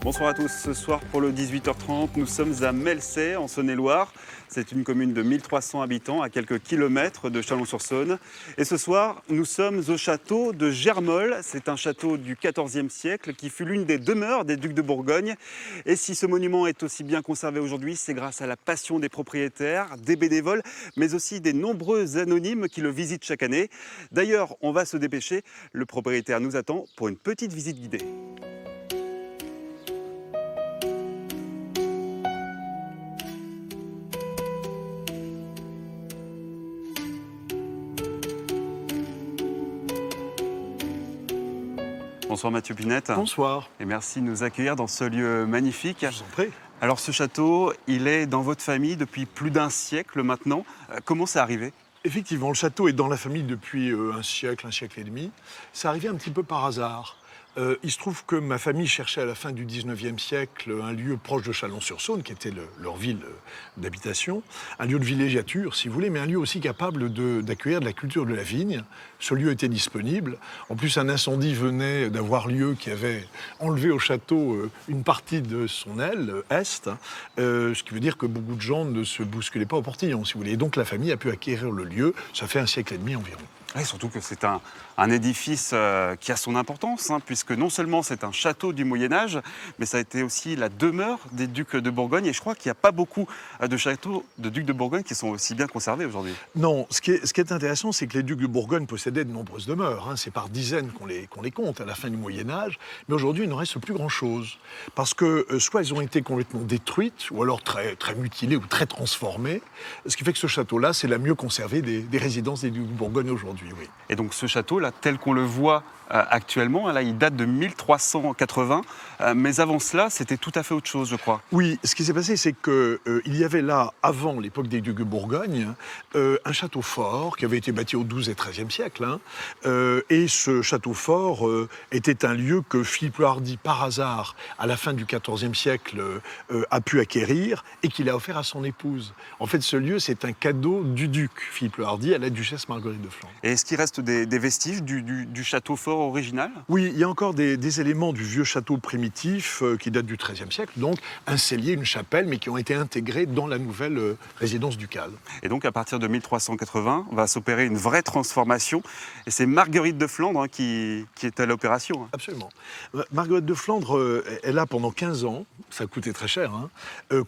Bonsoir à tous. Ce soir, pour le 18h30, nous sommes à Melcey, en Saône-et-Loire. C'est une commune de 1300 habitants, à quelques kilomètres de Chalon-sur-Saône. Et ce soir, nous sommes au château de Germolles. C'est un château du XIVe siècle qui fut l'une des demeures des ducs de Bourgogne. Et si ce monument est aussi bien conservé aujourd'hui, c'est grâce à la passion des propriétaires, des bénévoles, mais aussi des nombreux anonymes qui le visitent chaque année. D'ailleurs, on va se dépêcher. Le propriétaire nous attend pour une petite visite guidée. Bonsoir Mathieu Pinette. Bonsoir. Et merci de nous accueillir dans ce lieu magnifique. Je vous en prie. Alors ce château, il est dans votre famille depuis plus d'un siècle maintenant. Comment c'est arrivé ? Effectivement, le château est dans la famille depuis un siècle et demi. C'est arrivé un petit peu par hasard. Il se trouve que ma famille cherchait à la fin du 19e siècle un lieu proche de Chalon-sur-Saône, qui était leur ville d'habitation, un lieu de villégiature, si vous voulez, mais un lieu aussi capable d'accueillir de la culture de la vigne. Ce lieu était disponible. En plus, un incendie venait d'avoir lieu qui avait enlevé au château une partie de son aile est, ce qui veut dire que beaucoup de gens ne se bousculaient pas au portillon, si vous voulez. Et donc la famille a pu acquérir le lieu, ça fait un siècle et demi environ. Oui, surtout que c'est un édifice qui a son importance, puisque non seulement c'est un château du Moyen-Âge, mais ça a été aussi la demeure des ducs de Bourgogne. Et je crois qu'il n'y a pas beaucoup de châteaux de ducs de Bourgogne qui sont aussi bien conservés aujourd'hui. Non, ce qui est intéressant, c'est que les ducs de Bourgogne possédaient de nombreuses demeures. C'est par dizaines qu'on les compte à la fin du Moyen-Âge. Mais aujourd'hui, il ne reste plus grand-chose. Parce que soit elles ont été complètement détruites, ou alors très, très mutilées ou très transformées. Ce qui fait que ce château-là, c'est la mieux conservée des résidences des ducs de Bourgogne aujourd'hui. Oui. Et donc ce château-là, tel qu'on le voit actuellement, là, il date de 1380. Mais avant cela, c'était tout à fait autre chose, je crois. Oui, ce qui s'est passé, c'est qu'il y avait là, avant l'époque des ducs de Bourgogne, un château fort qui avait été bâti au XIIe et XIIIe siècle. Et ce château fort était un lieu que Philippe le Hardi, par hasard, à la fin du XIVe siècle, a pu acquérir et qu'il a offert à son épouse. En fait, ce lieu, c'est un cadeau du duc Philippe le Hardi à la duchesse Marguerite de Flandre. Et est-ce qu'il reste des vestiges du château fort original ? Oui, il y a encore des éléments du vieux château primitif qui date du XIIIe siècle, donc un cellier, une chapelle, mais qui ont été intégrés dans la nouvelle résidence ducale. Et donc, à partir de 1380, va s'opérer une vraie transformation. Et c'est Marguerite de Flandre qui est à l'opération. Absolument. Marguerite de Flandre, elle a pendant 15 ans, ça coûtait très cher,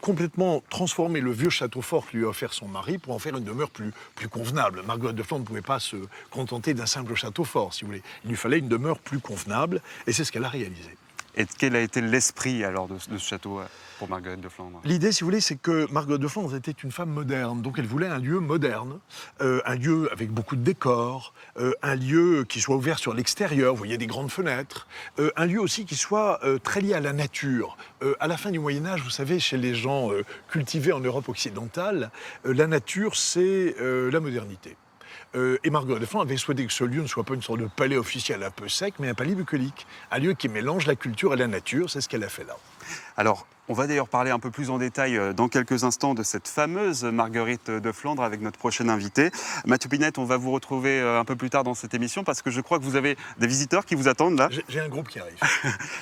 complètement transformé le vieux château fort que lui a offert son mari pour en faire une demeure plus convenable. Marguerite de Flandre ne pouvait pas se contenter d'un simple château fort, si vous voulez. Il lui fallait une demeure plus convenable, et c'est ce qu'elle a réalisé. Et quel a été l'esprit alors de ce château pour Marguerite de Flandre ? L'idée, si vous voulez, c'est que Marguerite de Flandre était une femme moderne, donc elle voulait un lieu moderne, un lieu avec beaucoup de décors, un lieu qui soit ouvert sur l'extérieur, vous voyez des grandes fenêtres, un lieu aussi qui soit très lié à la nature. À la fin du Moyen-Âge, vous savez, chez les gens cultivés en Europe occidentale, la nature, c'est la modernité. Et Marguerite de Flandre avait souhaité que ce lieu ne soit pas une sorte de palais officiel un peu sec, mais un palais bucolique, un lieu qui mélange la culture et la nature, c'est ce qu'elle a fait là. Alors, on va d'ailleurs parler un peu plus en détail dans quelques instants de cette fameuse Marguerite de Flandre avec notre prochain invité. Mathieu Pinette, on va vous retrouver un peu plus tard dans cette émission parce que je crois que vous avez des visiteurs qui vous attendent là. J'ai un groupe qui arrive.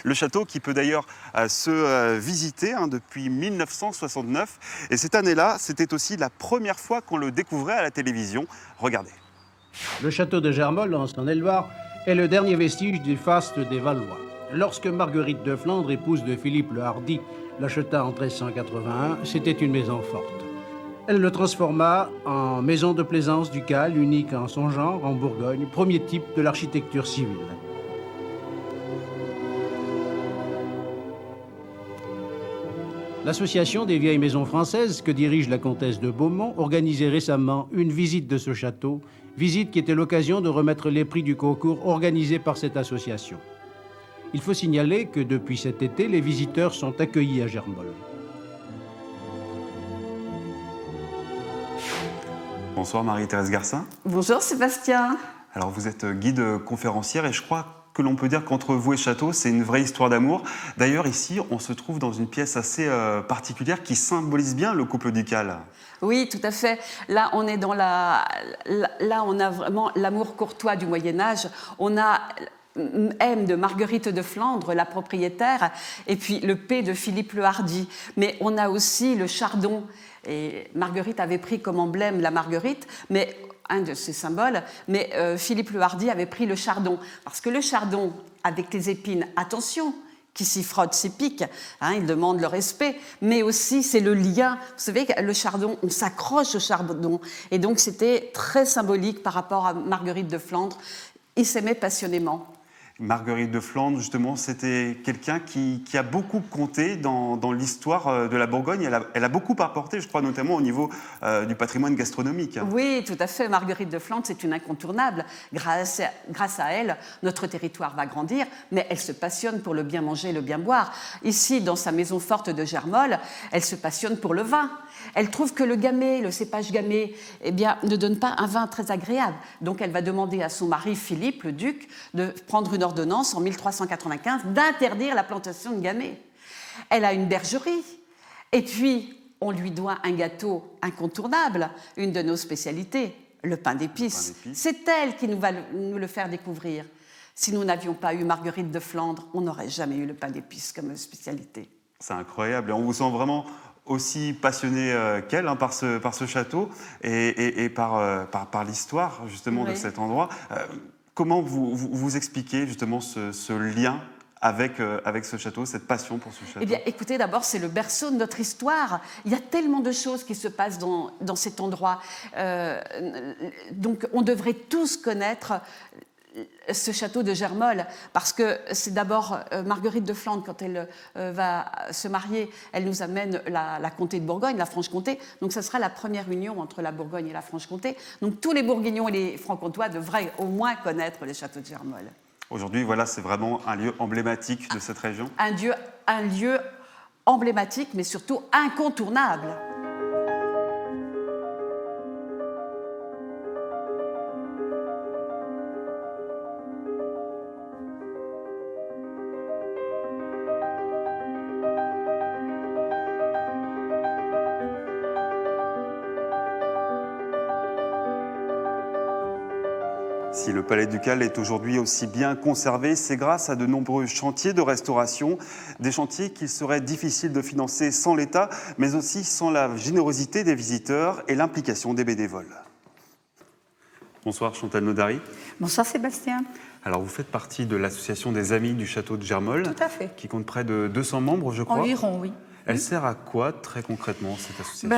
Le château qui peut d'ailleurs se visiter depuis 1969. Et cette année-là, c'était aussi la première fois qu'on le découvrait à la télévision. Regardez. Le château de Germolles, en Saône-et-Loire, est le dernier vestige du faste des Valois. Lorsque Marguerite de Flandre, épouse de Philippe le Hardi, l'acheta en 1381, c'était une maison forte. Elle le transforma en maison de plaisance ducale, unique en son genre en Bourgogne, premier type de l'architecture civile. L'association des vieilles maisons françaises, que dirige la comtesse de Beaumont, organisait récemment une visite de ce château, visite qui était l'occasion de remettre les prix du concours organisé par cette association. Il faut signaler que depuis cet été, les visiteurs sont accueillis à Germolles. Bonsoir Marie-Thérèse Garcin. Bonjour Sébastien. Alors vous êtes guide conférencière et je crois que l'on peut dire qu'entre vous et Château, c'est une vraie histoire d'amour. D'ailleurs, ici, on se trouve dans une pièce assez particulière qui symbolise bien le couple ducal. Oui, tout à fait. Là, on est dans là, on a vraiment l'amour courtois du Moyen-Âge. On a M de Marguerite de Flandre, la propriétaire, et puis le P de Philippe le Hardi. Mais on a aussi le chardon. Et Marguerite avait pris comme emblème la marguerite, mais un de ses symboles, mais Philippe le Hardi avait pris le chardon. Parce que le chardon, avec les épines, attention, qui s'y frotte, s'y pique, hein, il demande le respect, mais aussi c'est le lien. Vous savez, le chardon, on s'accroche au chardon. Et donc c'était très symbolique par rapport à Marguerite de Flandre. Ils s'aimaient passionnément. Marguerite de Flandre, justement, c'était quelqu'un qui a beaucoup compté dans l'histoire de la Bourgogne. Elle a beaucoup apporté, je crois, notamment au niveau du patrimoine gastronomique. Oui, tout à fait. Marguerite de Flandre, c'est une incontournable. Grâce à elle, notre territoire va grandir, mais elle se passionne pour le bien manger et le bien boire. Ici, dans sa maison forte de Germolles, elle se passionne pour le vin. Elle trouve que le gamay, le cépage gamay, eh bien, ne donne pas un vin très agréable. Donc, elle va demander à son mari Philippe, le duc, de prendre une ordonnance en 1395 d'interdire la plantation de gamay. Elle a une bergerie. Et puis, on lui doit un gâteau incontournable, une de nos spécialités, le pain d'épices. C'est elle qui va nous le faire découvrir. Si nous n'avions pas eu Marguerite de Flandre, on n'aurait jamais eu le pain d'épices comme spécialité. C'est incroyable. Et on vous sent vraiment aussi passionné qu'elle par ce château et par l'histoire justement de cet endroit. Comment vous expliquez justement ce lien avec ce château, cette passion pour ce château? Eh bien, écoutez, d'abord, c'est le berceau de notre histoire. Il y a tellement de choses qui se passent dans cet endroit. Donc, on devrait tous connaître ce château de Germolles, parce que c'est d'abord Marguerite de Flandre, quand elle va se marier, elle nous amène la comté de Bourgogne, la Franche-Comté, donc ça sera la première union entre la Bourgogne et la Franche-Comté. Donc tous les Bourguignons et les Franc-Comtois devraient au moins connaître le château de Germolles. Aujourd'hui, voilà, c'est vraiment un lieu emblématique de cette région. Un lieu emblématique, mais surtout incontournable. Si le palais ducal est aujourd'hui aussi bien conservé, c'est grâce à de nombreux chantiers de restauration, des chantiers qu'il serait difficile de financer sans l'État, mais aussi sans la générosité des visiteurs et l'implication des bénévoles. Bonsoir Chantal Nodary. Bonsoir Sébastien. Alors vous faites partie de l'association des Amis du Château de Germolles, Tout à fait. Qui compte près de 200 membres, je crois. Environ, oui. Elle sert à quoi très concrètement cette association?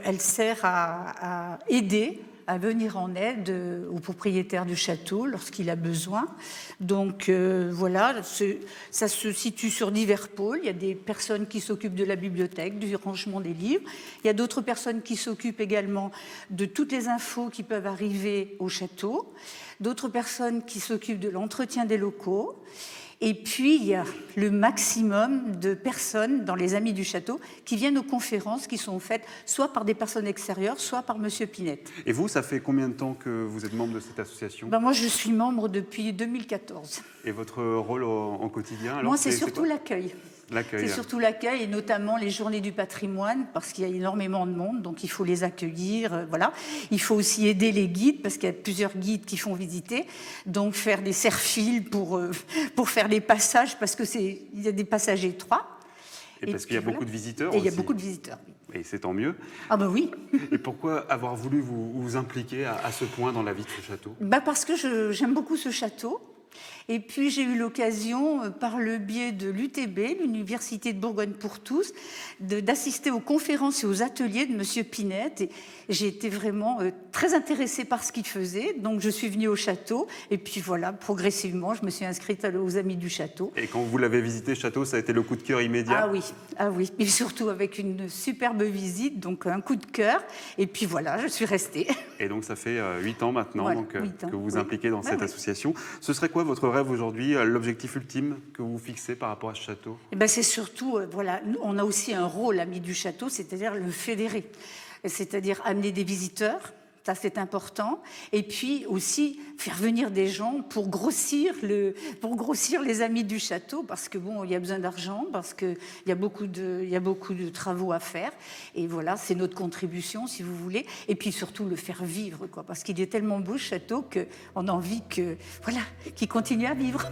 Elle sert à aider, à venir en aide au propriétaire du château lorsqu'il a besoin. Donc voilà, ça se situe sur divers pôles. Il y a des personnes qui s'occupent de la bibliothèque, du rangement des livres. Il y a d'autres personnes qui s'occupent également de toutes les infos qui peuvent arriver au château. D'autres personnes qui s'occupent de l'entretien des locaux. Et puis, il y a le maximum de personnes dans les Amis du Château qui viennent aux conférences qui sont faites soit par des personnes extérieures, soit par Monsieur Pinette. Et vous, ça fait combien de temps que vous êtes membre de cette association? Moi, je suis membre depuis 2014. Et votre rôle en quotidien alors, Moi, c'est surtout l'accueil. L'accueil. C'est surtout l'accueil, et notamment les journées du patrimoine, parce qu'il y a énormément de monde, donc il faut les accueillir, voilà. Il faut aussi aider les guides, parce qu'il y a plusieurs guides qui font visiter, donc faire des serre-files pour faire les passages, parce qu'il y a des passages étroits. Et parce qu'il y a beaucoup de visiteurs Et aussi. il y a beaucoup de visiteurs, oui. Et c'est tant mieux. Ah ben oui. Et pourquoi avoir voulu vous impliquer à ce point dans la vie de ce château? Parce que j'aime beaucoup ce château. Et puis j'ai eu l'occasion, par le biais de l'UTB, l'Université de Bourgogne pour tous, d'assister aux conférences et aux ateliers de M. Pinette. Et j'ai été vraiment très intéressée par ce qu'il faisait. Donc je suis venue au château. Et puis voilà, progressivement, je me suis inscrite aux Amis du Château. Et quand vous l'avez visité, ce château, ça a été le coup de cœur immédiat? Ah oui. Et surtout avec une superbe visite, donc un coup de cœur. Et puis voilà, je suis restée. Et donc ça fait 8 ans maintenant 8 ans, que vous vous impliquez dans cette association. Ce serait quoi votre rêve aujourd'hui, l'objectif ultime que vous fixez par rapport à ce château? C'est surtout, on a aussi un rôle, Amis du Château, c'est-à-dire le fédérer. C'est-à-dire amener des visiteurs Ça, c'est important. Et puis aussi faire venir des gens pour grossir les amis du château, parce que bon, il y a besoin d'argent, parce qu'il y a beaucoup de travaux à faire. Et voilà, c'est notre contribution, si vous voulez. Et puis surtout le faire vivre, quoi, parce qu'il est tellement beau ce château qu'on a envie qu'il continue à vivre.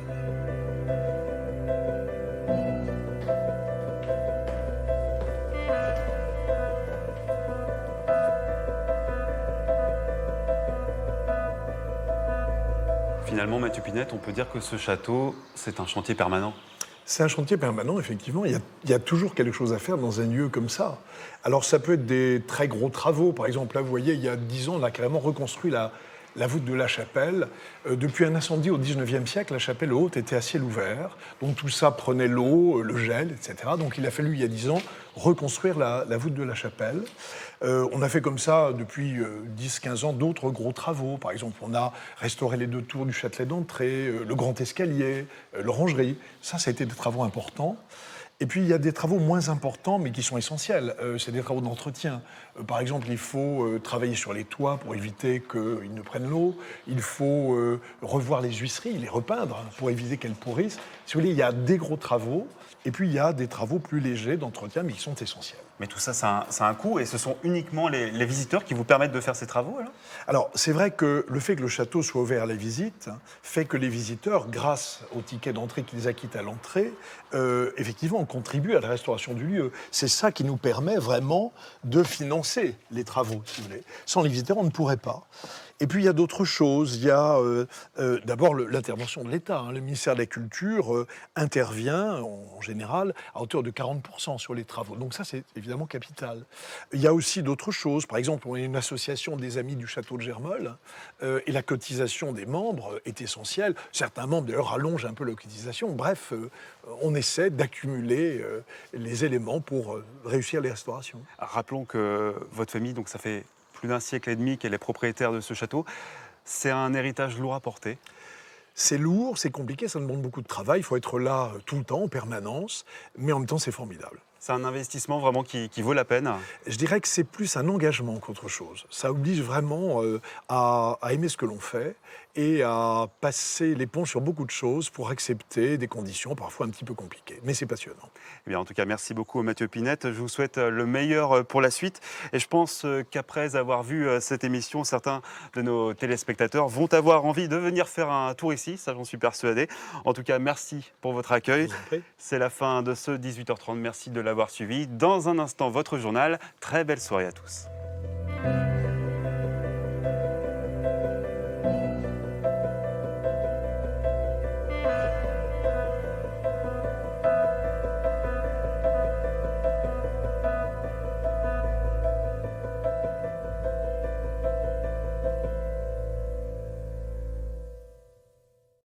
Finalement, Mathieu Pinette, on peut dire que ce château, c'est un chantier permanent. C'est un chantier permanent, effectivement. Il y a toujours quelque chose à faire dans un lieu comme ça. Alors, ça peut être des très gros travaux. Par exemple, là, vous voyez, il y a 10 ans, on a carrément reconstruit la voûte de la chapelle. Depuis un incendie au XIXe siècle, la chapelle haute était à ciel ouvert. Donc, tout ça prenait l'eau, le gel, etc. Donc, il a fallu, il y a 10 ans, reconstruire la voûte de la chapelle. On a fait comme ça, depuis 10-15 ans, d'autres gros travaux. Par exemple, on a restauré les 2 tours du Châtelet d'entrée, le grand escalier, l'orangerie. Ça a été des travaux importants. Et puis, il y a des travaux moins importants, mais qui sont essentiels. C'est des travaux d'entretien. Par exemple, il faut travailler sur les toits pour éviter qu'ils ne prennent l'eau. Il faut revoir les huisseries, les repeindre pour éviter qu'elles pourrissent. Si vous voulez, il y a des gros travaux. Et puis, il y a des travaux plus légers d'entretien, mais qui sont essentiels. Mais tout ça, ça a un coût, et ce sont uniquement les visiteurs qui vous permettent de faire ces travaux, alors ? Alors, c'est vrai que le fait que le château soit ouvert à la visite fait que les visiteurs, grâce au ticket d'entrée qu'ils acquittent à l'entrée, effectivement, contribuent à la restauration du lieu. C'est ça qui nous permet vraiment de financer les travaux, si vous voulez. Sans les visiteurs, on ne pourrait pas. Et puis, il y a d'autres choses. Il y a d'abord l'intervention de l'État. Le ministère de la Culture intervient, en général, à hauteur de 40% sur les travaux. Donc ça, c'est évidemment capital. Il y a aussi d'autres choses. Par exemple, on est une association des Amis du Château de Germolles, et la cotisation des membres est essentielle. Certains membres, d'ailleurs, allongent un peu la cotisation. Bref, on essaie d'accumuler les éléments pour réussir les restaurations. Rappelons que votre famille, donc ça fait plus d'1 siècle et demi qu'elle est propriétaire de ce château. C'est un héritage lourd à porter. C'est lourd, c'est compliqué, ça demande beaucoup de travail. Il faut être là tout le temps, en permanence, mais en même temps, c'est formidable. C'est un investissement vraiment qui vaut la peine. Je dirais que c'est plus un engagement qu'autre chose. Ça oblige vraiment à aimer ce que l'on fait et à passer l'éponge sur beaucoup de choses pour accepter des conditions parfois un petit peu compliquées. Mais c'est passionnant. Eh bien, en tout cas, merci beaucoup Mathieu Pinette. Je vous souhaite le meilleur pour la suite. Et je pense qu'après avoir vu cette émission, certains de nos téléspectateurs vont avoir envie de venir faire un tour ici. Ça, j'en suis persuadé. En tout cas, merci pour votre accueil. C'est la fin de ce 18h30. Merci de l'avoir suivi. Dans un instant, votre journal. Très belle soirée à tous.